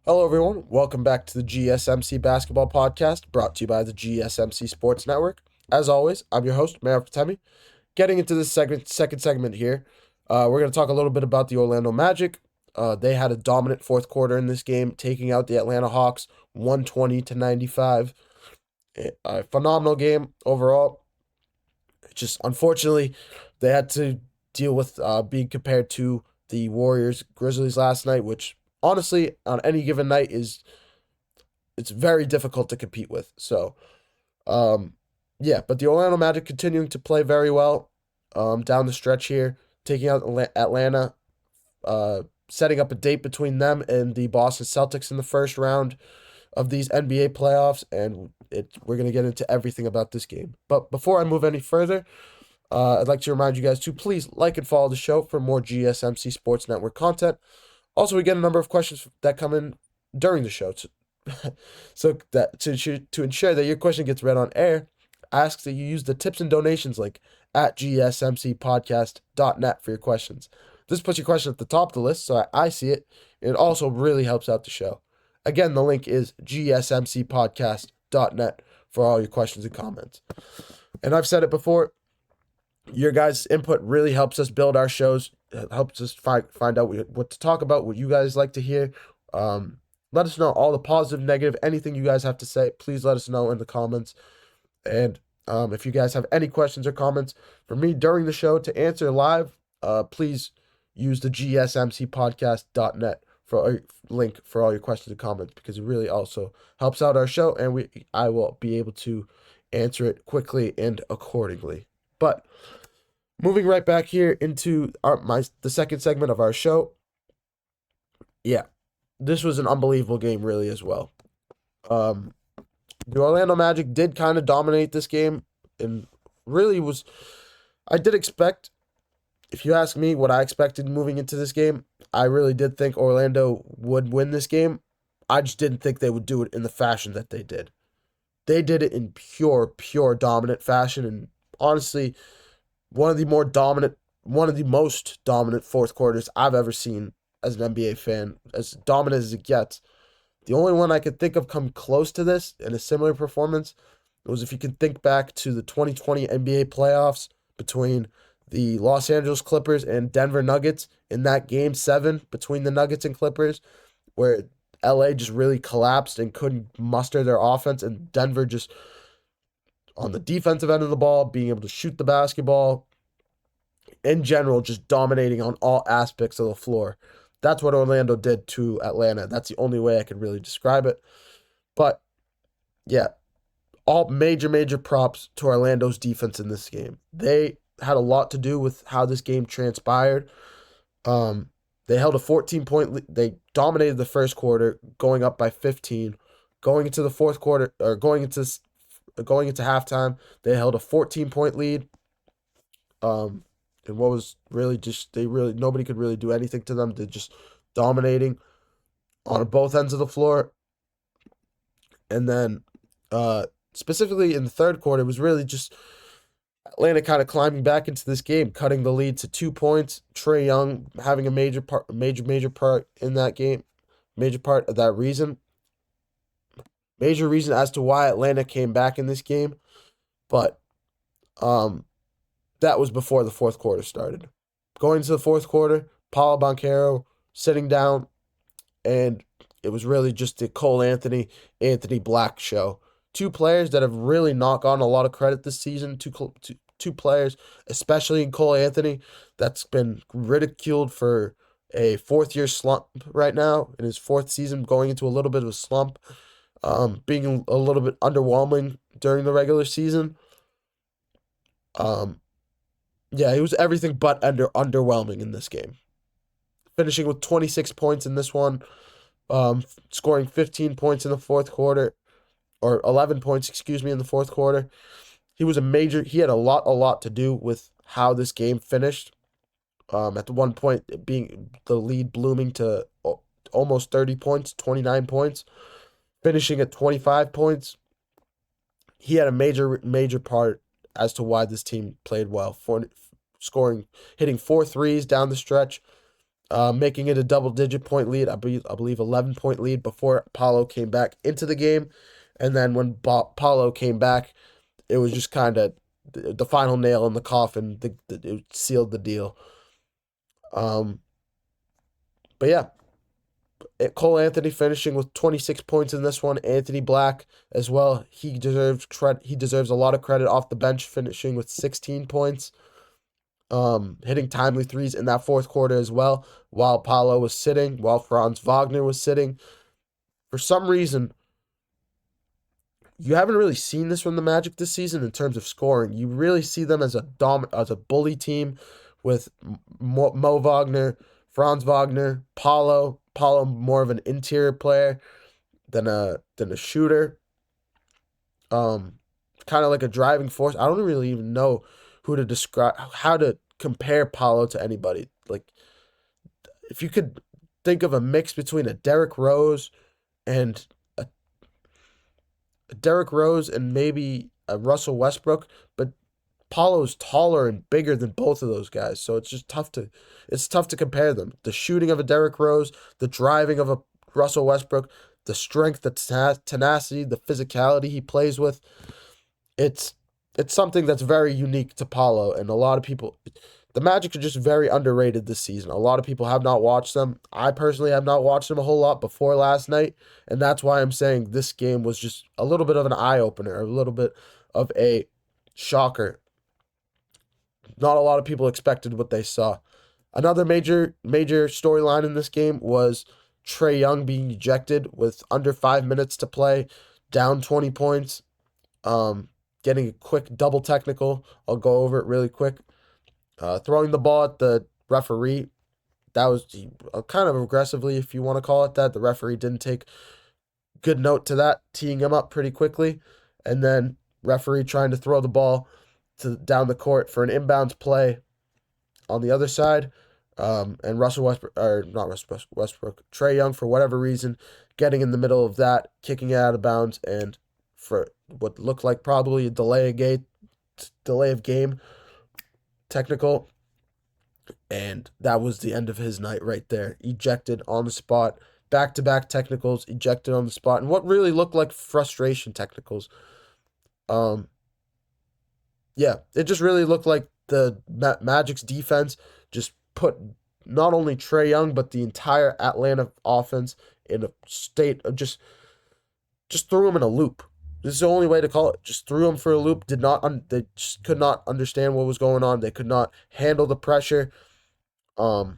Hello, everyone. Welcome back to the GSMC Basketball Podcast, brought to you by the GSMC Sports Network. As always, I'm your host, Mayor Fatemi. Getting into this second segment here, we're going to talk a little bit about the Orlando Magic. They had a dominant fourth quarter in this game, taking out the Atlanta Hawks 120-95. A phenomenal game overall. Just unfortunately, they had to deal with being compared to the Warriors Grizzlies last night, which honestly on any given night it's very difficult to compete with. So um, yeah, but the Orlando Magic continuing to play very well down the stretch here, taking out Atlanta, setting up a date between them and the Boston Celtics in the first round of these NBA playoffs, and we're gonna get into everything about this game. But before I move any further, I'd like to remind you guys to please like and follow the show for more GSMC Sports Network content. Also, we get a number of questions that come in during the show. So that to ensure that your question gets read on air, I ask that you use the tips and donations link at gsmcpodcast.net for your questions. This puts your question at the top of the list, so I see it. It also really helps out the show. Again, the link is gsmcpodcast.net for all your questions and comments. And I've said it before, your guys' input really helps us build our shows. It helps us find out what to talk about, what you guys like to hear. Let us know all the positive, negative, anything you guys have to say. Please let us know in the comments. And if you guys have any questions or comments for me during the show to answer live, please use the gsmcpodcast.net for a link for all your questions and comments, because it really also helps out our show, and I will be able to answer it quickly and accordingly. But moving right back here into the second segment of our show. Yeah, this was an unbelievable game, really, as well. Um, the Orlando Magic did kind of dominate this game, and really was. I did expect, if you ask me what I expected moving into this game, I really did think Orlando would win this game. I just didn't think they would do it in the fashion that they did. They did it in pure dominant fashion, and honestly, one of the most dominant fourth quarters I've ever seen as an NBA fan, as dominant as it gets. The only one I could think of come close to this in a similar performance was if you can think back to the 2020 NBA playoffs between the Los Angeles Clippers and Denver Nuggets in that game 7 between the Nuggets and Clippers, where LA just really collapsed and couldn't muster their offense, and Denver just on the defensive end of the ball, being able to shoot the basketball, in general, just dominating on all aspects of the floor. That's what Orlando did to Atlanta. That's the only way I could really describe it. But yeah, all major props to Orlando's defense in this game. They had a lot to do with how this game transpired. They held a 14-point lead. They dominated the first quarter, going up by 15. Going into the fourth quarter, or going into halftime, they held a 14-point lead. And what was really just nobody could really do anything to them. They're just dominating on both ends of the floor. And then specifically in the third quarter, it was really just Atlanta kind of climbing back into this game, cutting the lead to 2 points. Trae Young having a major part in that game, major part of that reason. Major reason as to why Atlanta came back in this game. But that was before the fourth quarter started. Going into the fourth quarter, Paolo Banchero sitting down, and it was really just the Cole Anthony Black show. Two players that have really not gotten a lot of credit this season. Two players, especially in Cole Anthony, that's been ridiculed for a fourth-year slump right now, in his fourth season, going into a little bit of a slump, being a little bit underwhelming during the regular season. Yeah, he was everything but underwhelming in this game. Finishing with 26 points in this one, scoring 15 points in the fourth quarter, or 11 points, excuse me, in the fourth quarter. He had a lot to do with how this game finished. At the one point, being the lead blooming to almost 30 points, 29 points, finishing at 25 points. He had a major part as to why this team played well, hitting 4 threes down the stretch, making it a double-digit point lead. I believe 11-point lead before Paolo came back into the game. And then when Paolo came back, it was just kind of the final nail in the coffin. It sealed the deal. But yeah, Cole Anthony finishing with 26 points in this one. Anthony Black as well. He deserves credit. He deserves a lot of credit off the bench, finishing with 16 points. Hitting timely threes in that fourth quarter as well, while Paolo was sitting, while Franz Wagner was sitting. For some reason, you haven't really seen this from the Magic this season in terms of scoring. You really see them as a bully team with Mo Wagner, Franz Wagner, Paolo more of an interior player than a shooter. Kind of like a driving force. I don't really even know how to compare Paolo to anybody. Like, if you could think of a mix between a Derrick Rose and maybe a Russell Westbrook, but Paolo's taller and bigger than both of those guys, so it's just tough to compare them. The shooting of a Derrick Rose, the driving of a Russell Westbrook, the strength, the tenacity, the physicality he plays with. It's something that's very unique to Paolo, and a lot of people, the Magic are just very underrated this season. A lot of people have not watched them. I personally have not watched them a whole lot before last night, and that's why I'm saying this game was just a little bit of an eye-opener, a little bit of a shocker. Not a lot of people expected what they saw. Another major storyline in this game was Trae Young being ejected with under 5 minutes to play, down 20 points, getting a quick double technical. I'll go over it really quick. Throwing the ball at the referee. That was kind of aggressively, if you want to call it that. The referee didn't take good note to that, teeing him up pretty quickly. And then referee trying to throw the ball down the court for an inbounds play on the other side. And Trae Young, for whatever reason, getting in the middle of that, kicking it out of bounds, and for what looked like probably a delay of game technical. And that was the end of his night right there. Ejected on the spot. Back-to-back technicals, ejected on the spot. And what really looked like frustration technicals. Yeah, it just really looked like the Magic's defense just put not only Trae Young, but the entire Atlanta offense in a state of just threw him in a loop. This is the only way to call it. Just threw him for a loop. They just could not understand what was going on. They could not handle the pressure. And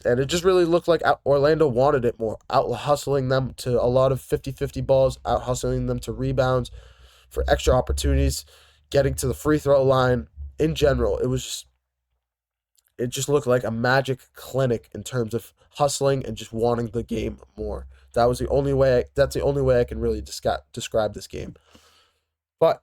it just really looked like Orlando wanted it more, out-hustling them to a lot of 50-50 balls, out-hustling them to rebounds for extra opportunities, getting to the free throw line. In general, it just looked like a Magic clinic in terms of hustling and just wanting the game more. That's the only way I can really describe this game. But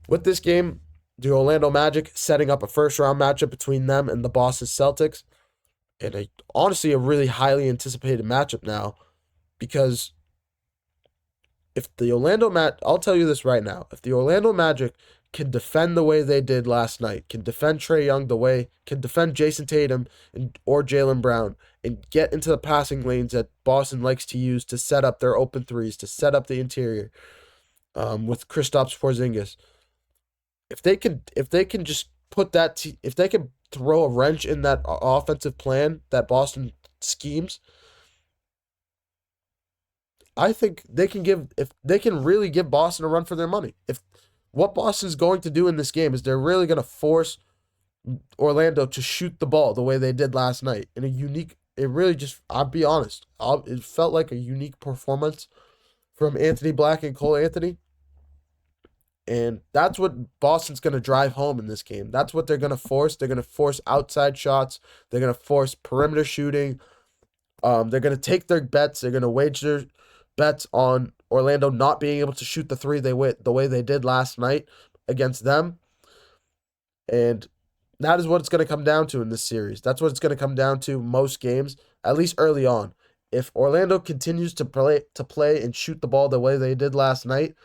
with this game, the Orlando Magic setting up a first-round matchup between them and the Boston Celtics, and honestly a really highly anticipated matchup now, because I'll tell you this right now, if the Orlando Magic can defend the way they did last night, can defend Trae Young can defend Jason Tatum or Jaylen Brown, and get into the passing lanes that Boston likes to use to set up their open threes, to set up the interior, with Kristaps Porzingis. If they can just put that, if they can throw a wrench in that offensive plan that Boston schemes, I think if they can really give Boston a run for their money. If what Boston's going to do in this game is they're really going to force Orlando to shoot the ball the way they did last night in I'll be honest, it felt like a unique performance from Anthony Black and Cole Anthony. And that's what Boston's going to drive home in this game. That's what they're going to force. They're going to force outside shots. They're going to force perimeter shooting. They're going to take their bets. They're going to wager bets on Orlando not being able to shoot the three the way they did last night against them. And that is what it's going to come down to in this series. That's what it's going to come down to most games, at least early on. If Orlando continues to play and shoot the ball the way they did last night,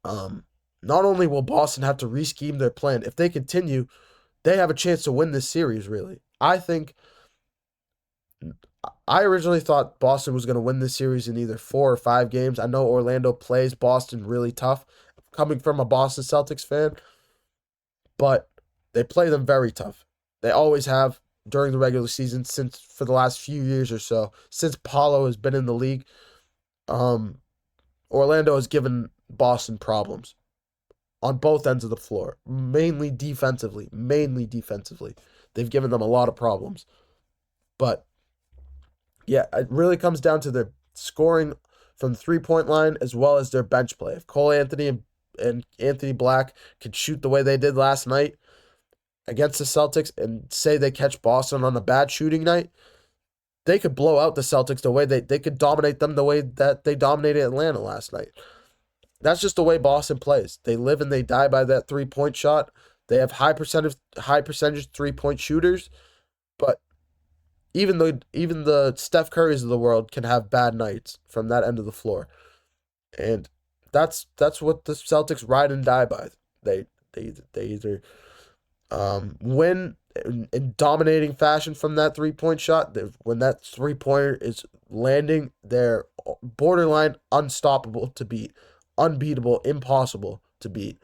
not only will Boston have to re-scheme their plan, if they continue, they have a chance to win this series, really. I think I originally thought Boston was going to win this series in either 4 or 5 games. I know Orlando plays Boston really tough, coming from a Boston Celtics fan, but they play them very tough. They always have during the regular season since for the last few years or so, since Paolo has been in the league. Um, Orlando has given Boston problems on both ends of the floor, mainly defensively. Mainly defensively, they've given them a lot of problems. But yeah, it really comes down to their scoring from the 3 point line as well as their bench play. If Cole Anthony and Anthony Black can shoot the way they did last night against the Celtics and say they catch Boston on a bad shooting night, they could blow out the Celtics the way they could dominate them the way that they dominated Atlanta last night. That's just the way Boston plays. They live and they die by that 3 point shot. They have high percentage 3 point shooters, but even the Steph Currys of the world can have bad nights from that end of the floor. And that's what the Celtics ride and die by. They either win in dominating fashion from that 3 point shot. When that 3 pointer is landing, they're borderline unstoppable to beat, unbeatable, impossible to beat.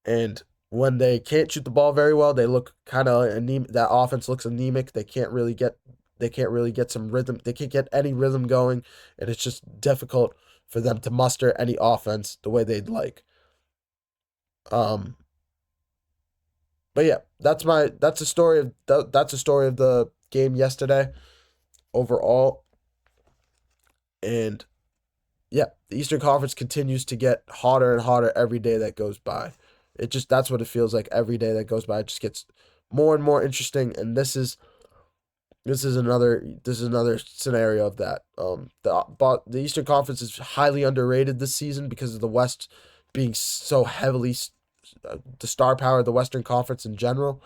And when they can't shoot the ball very well, they look kind of anemic. That offense looks anemic. They can't really get some rhythm. They can't get any rhythm going, and it's just difficult for them to muster any offense the way they'd like. Um, but yeah, that's the story of the game yesterday overall, and yeah, the Eastern Conference continues to get hotter and hotter every day that goes by. That's what it feels like every day that goes by. It just gets more and more interesting, and this is another scenario of that. The Eastern Conference is highly underrated this season because of the West being so heavily the star power of the Western Conference in general.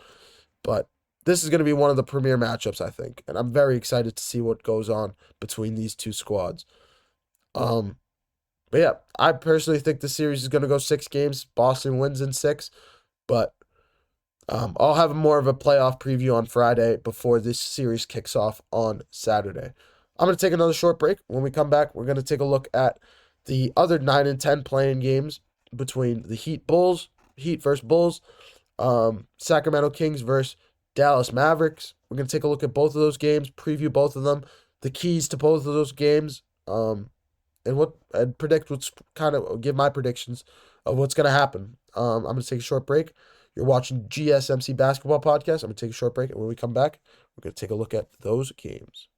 But this is going to be one of the premier matchups, I think, and I'm very excited to see what goes on between these two squads. Um, but yeah, I personally think the series is going to go 6 games. Boston wins in 6, but I'll have more of a playoff preview on Friday before this series kicks off on Saturday. I'm going to take another short break. When we come back, we're going to take a look at the other 9 and 10 playing games between the Heat versus Bulls, Sacramento Kings versus Dallas Mavericks. We're going to take a look at both of those games, preview both of them, the keys to both of those games, and predict give my predictions of what's going to happen. I'm going to take a short break. You're watching GSMC Basketball Podcast. I'm going to take a short break, and when we come back, we're going to take a look at those games.